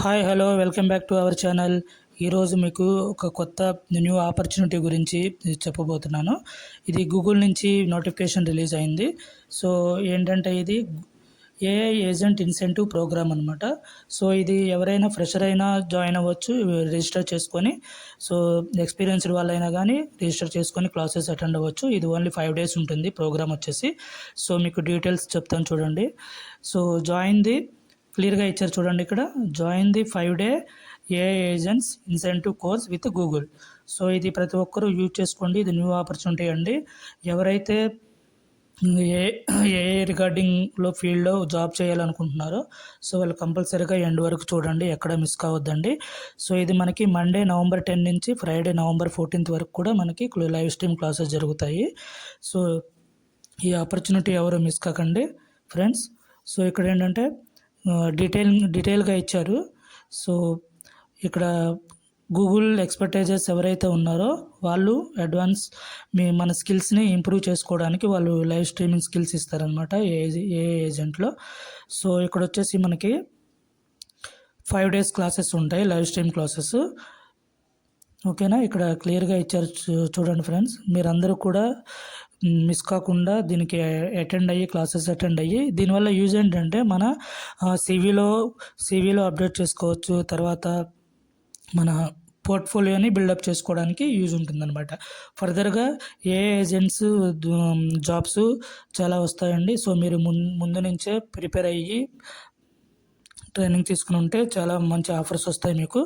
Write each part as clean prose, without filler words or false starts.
Hi hello welcome back to our channel. ఈరోజు మీకు ఒక కొత్త న్యూ ఆపర్చునిటీ గురించి చెప్పబోతున్నాను. ఇది గూగుల్ నుంచి నోటిఫికేషన్ రిలీజ్ అయింది. సో ఏంటంటే ఇది ఏఐ ఏజెంట్ ఇన్సెంటివ్ ప్రోగ్రామ్ అనమాట. సో ఇది ఎవరైనా ఫ్రెషర్ అయినా జాయిన్ అవ్వచ్చు రిజిస్టర్ చేసుకొని. సో ఎక్స్పీరియన్స్డ్ వాళ్ళైనా కానీ రిజిస్టర్ చేసుకొని క్లాసెస్ అటెండ్ అవ్వచ్చు. ఇది ఓన్లీ 5 days ఉంటుంది ప్రోగ్రామ్ వచ్చేసి. సో మీకు డీటెయిల్స్ చెప్తాను చూడండి. సో జాయిన్ ది క్లియర్గా ఇచ్చారు చూడండి ఇక్కడ. Join the 5-day AI agents incentive course with Google. So ఇది ప్రతి ఒక్కరూ యూజ్ చేసుకోండి. ఇది న్యూ ఆపర్చునిటీ అండి. ఎవరైతే ఏఐ రిగార్డింగ్లో ఫీల్డ్లో జాబ్ చేయాలనుకుంటున్నారో సో వాళ్ళు కంపల్సరీగా ఎండ్ వరకు చూడండి, ఎక్కడ మిస్ కావద్దండి. సో ఇది మనకి మండే November 10 నుంచి ఫ్రైడే November 14 వరకు కూడా మనకి లైవ్ స్ట్రీమ్ క్లాసెస్ జరుగుతాయి. సో ఈ ఆపర్చునిటీ ఎవరు మిస్ కాకండి ఫ్రెండ్స్. సో ఇక్కడ ఏంటంటే డీటెయిల్గా ఇచ్చారు. సో ఇక్కడ గూగుల్ ఎక్స్పర్టైజర్స్ ఎవరైతే ఉన్నారో వాళ్ళు మన స్కిల్స్ని ఇంప్రూవ్ చేసుకోవడానికి వాళ్ళు లైవ్ స్ట్రీమింగ్ స్కిల్స్ ఇస్తారనమాట ఏ ఏజెంట్లో. సో ఇక్కడ వచ్చేసి మనకి 5 days క్లాసెస్ ఉంటాయి, లైవ్ స్ట్రీమ్ క్లాసెస్. ఓకేనా, ఇక్కడ క్లియర్గా ఇచ్చారు చూడండి ఫ్రెండ్స్. మీరందరూ కూడా మిస్ కాకుండా దీనికి క్లాసెస్ అటెండ్ అయ్యి దీనివల్ల యూజ్ ఏంటంటే మన సివిలో అప్డేట్ చేసుకోవచ్చు. తర్వాత మన పోర్ట్ఫోలియోని బిల్డప్ చేసుకోవడానికి యూజ్ ఉంటుందన్నమాట. ఫర్దర్గా ఏజెంట్స్ జాబ్స్ చాలా వస్తాయండి. సో మీరు ముందు నుంచే ప్రిపేర్ అయ్యి ట్రైనింగ్ తీసుకుని ఉంటే చాలా మంచి ఆఫర్స్ వస్తాయి మీకు.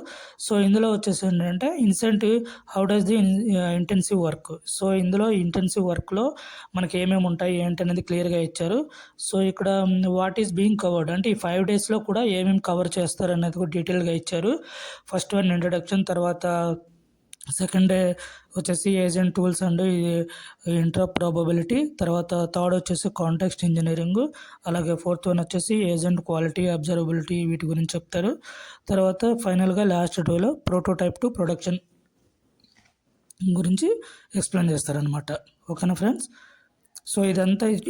సో ఇందులో వచ్చేసి ఏంటంటే how does the intensive work. So ఇందులో ఇంటెన్సివ్ వర్క్లో మనకి ఏమేమి ఉంటాయి ఏంటనేది క్లియర్గా ఇచ్చారు. సో ఇక్కడ వాట్ ఈస్ బీయింగ్ కవర్డ్ అంటే ఈ 5 daysలో కూడా ఏమేమి కవర్ చేస్తారు అనేది కూడా డీటెయిల్గా ఇచ్చారు. ఫస్ట్ వన్ ఇంట్రడక్షన్, తర్వాత సెకండ్ డే వచ్చేసి ఏజెంట్ టూల్స్ అండ్ ఇంటర్ప్రాబబిలిటీ, తర్వాత థర్డ్ వచ్చేసి కాంటెక్స్ట్ ఇంజనీరింగ్, అలాగే ఫోర్త్ వన్ వచ్చేసి ఏజెంట్ క్వాలిటీ అబ్జర్వబిలిటీ, వీటి గురించి చెప్తారు. తర్వాత ఫైనల్గా లాస్ట్ డేలో ప్రోటోటైప్ టు ప్రొడక్షన్ గురించి ఎక్స్ప్లెయిన్ చేస్తారనమాట. ఓకేనా ఫ్రెండ్స్. సో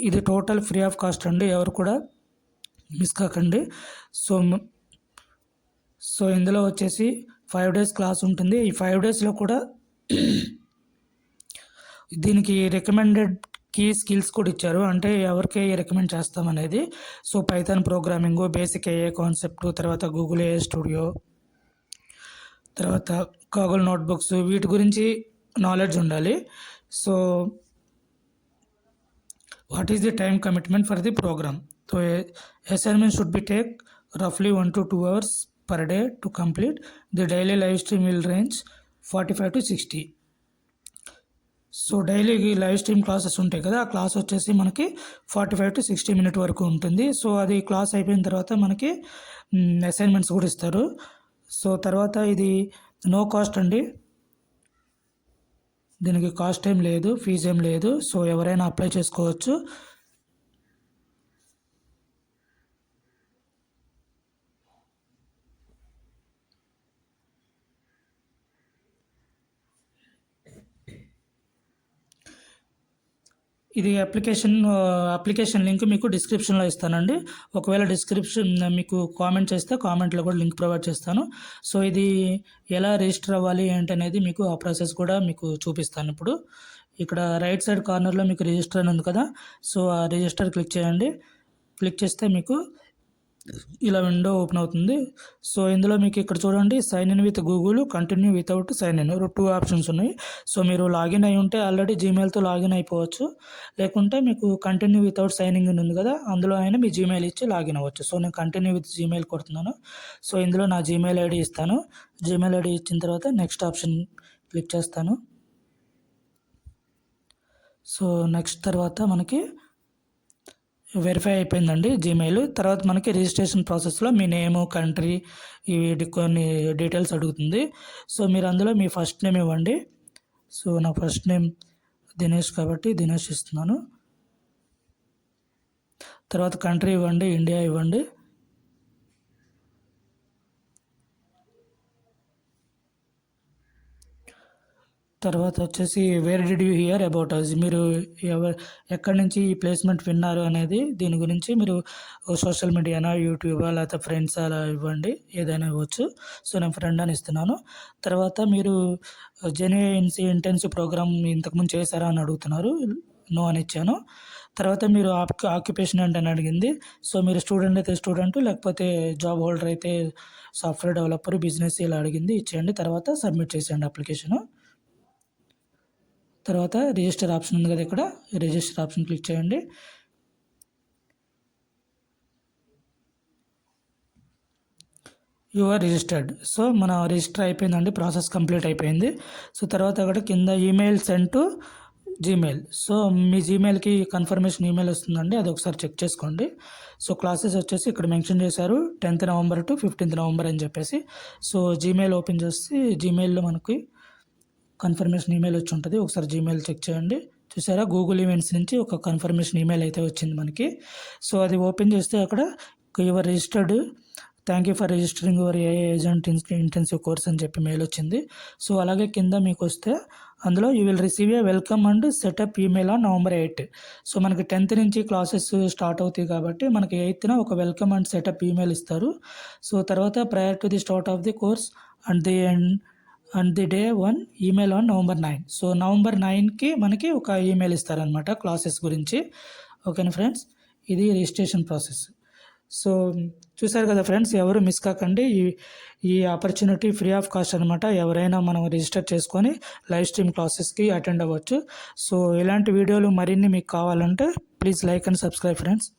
ఇది టోటల్ ఫ్రీ ఆఫ్ కాస్ట్ అండి, ఎవరు కూడా మిస్ కాకండి. సో ఇందులో వచ్చేసి 5 days క్లాస్ ఉంటుంది. ఈ 5 daysలో కూడా దీనికి రికమెండెడ్ కీ స్కిల్స్ కూడా ఇచ్చారు, అంటే ఎవరికి రికమెండ్ చేస్తామనేది. So Python programming, basic AI concept, తర్వాత గూగుల్ ఏఐ స్టూడియో, తర్వాత గూగుల్ నోట్బుక్స్, వీటి గురించి నాలెడ్జ్ ఉండాలి. So what is the time commitment for the programme. So assignment should be take roughly 1 to 2 hours per day to complete. The daily live stream will range 45 to 60. So daily live stream classes ఉంటాయి కదా, ఆ class వచ్చేసి మనకి 45 to 60 minutes వరకు ఉంటుంది. So అది class అయిపోయిన తర్వాత మనకి అసైన్మెంట్స్ కూడా ఇస్తారు. సో తర్వాత ఇది నో కాస్ట్ అండి, దీనికి కాస్ట్ ఏం లేదు, ఫీజు ఏం లేదు. సో ఎవరైనా అప్లై చేసుకోవచ్చు. ఇది అప్లికేషన్ లింక్ మీకు డిస్క్రిప్షన్లో ఇస్తానండి. ఒకవేళ డిస్క్రిప్షన్ మీకు కామెంట్ చేస్తే కామెంట్లో కూడా లింక్ ప్రొవైడ్ చేస్తాను. సో ఇది ఎలా రిజిస్టర్ అవ్వాలి ఏంటనేది మీకు ఆ ప్రాసెస్ కూడా మీకు చూపిస్తాను ఇప్పుడు. ఇక్కడ రైట్ సైడ్ కార్నర్లో మీకు రిజిస్టర్ అని ఉంది కదా, సో ఆ రిజిస్టర్ క్లిక్ చేయండి. క్లిక్ చేస్తే మీకు ఇలా విండో ఓపెన్ అవుతుంది. సో ఇందులో మీకు ఇక్కడ చూడండి, sign in with Google, continue without sign in, 2 options ఉన్నాయి. సో మీరు లాగిన్ అయి ఉంటే ఆల్రెడీ జీమెయిల్తో లాగిన్ అయిపోవచ్చు, లేకుంటే మీకు కంటిన్యూ వితౌట్ సైనింగ్ ఇన్ ఉంది కదా, అందులో అయినా మీ జీమెయిల్ ఇచ్చి లాగిన్ అవ్వచ్చు. సో నేను కంటిన్యూ విత్ జీమెయిల్ కొడుతున్నాను. సో ఇందులో నా జీమెయిల్ ఐడి ఇస్తాను. జీమెయిల్ ఐడి ఇచ్చిన తర్వాత నెక్స్ట్ ఆప్షన్ క్లిక్ చేస్తాను. సో నెక్స్ట్ తర్వాత మనకి వెరిఫై అయిపోయిందండి జీమెయిల్. తర్వాత మనకి రిజిస్ట్రేషన్ ప్రాసెస్లో మీ నేము, కంట్రీ, ఇవి కొన్ని డీటెయిల్స్ అడుగుతుంది. సో మీరు అందులో మీ ఫస్ట్ నేమ్ ఇవ్వండి. సో నా ఫస్ట్ నేమ్ దినేష్ కాబట్టి దినేష్ ఇస్తున్నాను. తర్వాత కంట్రీ ఇవ్వండి, ఇండియా ఇవ్వండి. తర్వాత వచ్చేసి where did you hear about us, మీరు ఎక్కడి నుంచి ఈ ప్లేస్మెంట్ విన్నారు అనేది దీని గురించి మీరు సోషల్ మీడియానా, యూట్యూబా, లేకపోతే ఫ్రెండ్స్ అలా ఇవ్వండి, ఏదైనా ఇవ్వచ్చు. సో నేను ఫ్రెండ్ అని ఇస్తున్నాను. తర్వాత మీరు జెన్యుఎన్సీ ఇంటెన్సివ్ ప్రోగ్రామ్ ఇంతకుముందు చేశారా అని అడుగుతున్నారు. నో అని ఇచ్చాను. తర్వాత మీరు ఆక్యుపేషన్ ఏంటని అడిగింది. సో మీరు స్టూడెంట్ అయితే స్టూడెంట్, లేకపోతే జాబ్ హోల్డర్ అయితే సాఫ్ట్వేర్ డెవలపర్, బిజినెస్ ఇలా అడిగింది, ఇచ్చేయండి. తర్వాత సబ్మిట్ చేసేయండి అప్లికేషను. తర్వాత రిజిస్టర్ ఆప్షన్ ఉంది కదా, ఇక్కడ రిజిస్టర్ ఆప్షన్ క్లిక్ చేయండి. You are registered. సో మన రిజిస్టర్ అయిపోయిందండి, ప్రాసెస్ కంప్లీట్ అయిపోయింది. సో తర్వాత అక్కడ కింద email send to Gmail. So మీ జీమెయిల్కి కన్ఫర్మేషన్ ఈమెయిల్ వస్తుందండి, అది ఒకసారి చెక్ చేసుకోండి. సో క్లాసెస్ వచ్చేసి ఇక్కడ మెన్షన్ చేశారు 10th November to 15th November అని చెప్పేసి. సో జీమెయిల్ ఓపెన్ చేసి జీమెయిల్లో మనకి కన్ఫర్మేషన్ ఈమెయిల్ వచ్చి ఉంటుంది, ఒకసారి జీమెయిల్ చెక్ చేయండి. చూసారా, గూగుల్ ఈవెంట్స్ నుంచి ఒక కన్ఫర్మేషన్ ఈమెయిల్ అయితే వచ్చింది మనకి. సో అది ఓపెన్ చేస్తే అక్కడ your registered, thank you for registering your AI agent intensive course అని చెప్పి మెయిల్ వచ్చింది. సో అలాగే కింద మీకు వస్తే అందులో you will receive a welcome and setup email on November 8. So మనకి 10th నుంచి క్లాసెస్ స్టార్ట్ అవుతాయి కాబట్టి మనకి 8th ఒక వెల్కమ్ అండ్ సెటప్ ఈమెయిల్ ఇస్తారు. సో తర్వాత prior to the start of the course and the day 1 email on November 9. So November 9కి మనకి ఒక ఈమెయిల్ ఇస్తారనమాట క్లాసెస్ గురించి. ఓకేనా ఫ్రెండ్స్, ఇది రిజిస్ట్రేషన్ ప్రాసెస్. సో చూసారు కదా ఫ్రెండ్స్, ఎవరు మిస్ కాకండి. ఈ ఆపర్చునిటీ ఫ్రీ ఆఫ్ కాస్ట్ అనమాట. ఎవరైనా మనం రిజిస్టర్ చేసుకొని లైవ్ స్ట్రీమ్ క్లాసెస్కి అటెండ్ అవ్వచ్చు. సో ఇలాంటి వీడియోలు మరిన్ని మీకు కావాలంటే please like and subscribe friends.